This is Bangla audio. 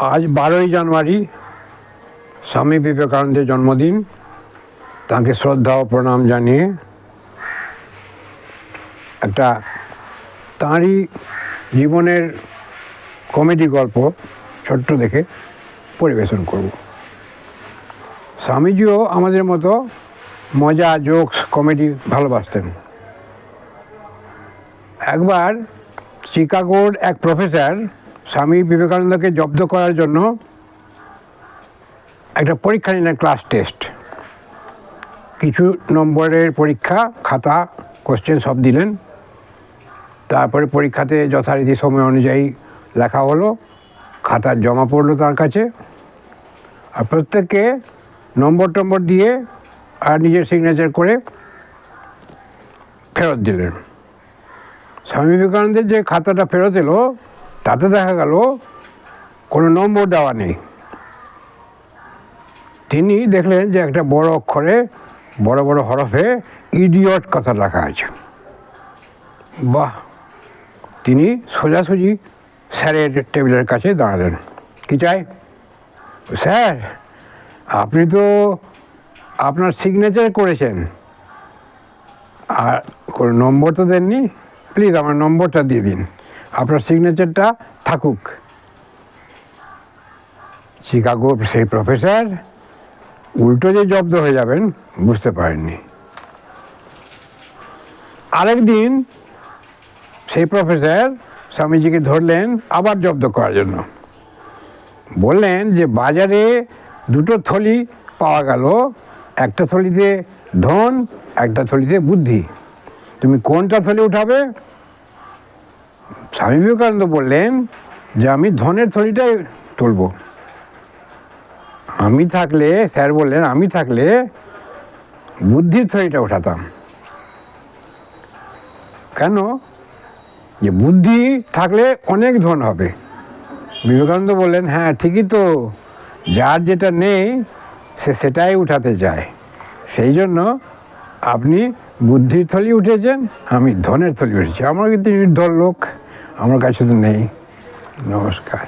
আজ 12ই জানুয়ারি স্বামী বিবেকানন্দের জন্মদিন। তাকে শ্রদ্ধা ও প্রণাম জানিয়ে একটা তাঁরই জীবনের কমেডি গল্প ছোট্ট দেখে পরিবেশন করব। স্বামীজিও আমাদের মতো মজা, জোকস, কমেডি ভালোবাসতেন। একবার চিকাগোর এক প্রফেসর স্বামী বিবেকানন্দকে জব্দ করার জন্য একটা পরীক্ষা নিলেন, ক্লাস টেস্ট। কিছু নম্বরের পরীক্ষা, খাতা, কোশ্চেন সব দিলেন। তারপরে পরীক্ষাতে যথারীতি সময় অনুযায়ী লেখা হলো, খাতা জমা পড়লো তার কাছে। আর প্রত্যেককে নম্বর দিয়ে আর নিজের সিগনেচার করে ফেরত দিলেন। স্বামী বিবেকানন্দের যে খাতাটা ফেরত এলো তাতে দেখা গেল কোনো নম্বর দেওয়া নেই। তিনি দেখলেন যে একটা বড় অক্ষরে বড় বড় হরফে ইডিয়ট কথা লেখা আছে। বাহ! তিনি সোজাসুজি স্যারের টেবিলের কাছে দাঁড়ালেন। কি চাই? স্যার, আপনি তো আপনার সিগনেচার করেছেন আর কোনো নম্বর তো দেননি। প্লিজ আমার নম্বরটা দিয়ে দিন, আপনার সিগনেচারটা থাকুক। চিকাগোর সেই প্রফেসর উল্টো যে জব্দ হয়ে যাবেন বুঝতে পারেননি। আরেকদিন সেই প্রফেসর স্বামীজিকে ধরলেন আবার জব্দ করার জন্য। বললেন যে বাজারে দুটো থলি পাওয়া গেল, একটা থলিতে ধন, একটা থলিতে বুদ্ধি, তুমি কোনটা থলি উঠাবে? স্বামী বিবেকানন্দ বললেন যে আমি ধনের থলিটাই তুলব। আমি থাকলে, স্যার বললেন, আমি থাকলে বুদ্ধির থলিটা উঠাতাম। কেন? যে বুদ্ধি থাকলে অনেক ধন হবে। বিবেকানন্দ বললেন, হ্যাঁ ঠিকই তো, যার যেটা নেই সে সেটাই উঠাতে চায়। সেই জন্য আপনি বুদ্ধির থলি উঠেছেন, আমি ধনের থলি উঠেছি। আমার কিন্তু নির্ধন লোক, আমার কাছে তো নেই। নমস্কার।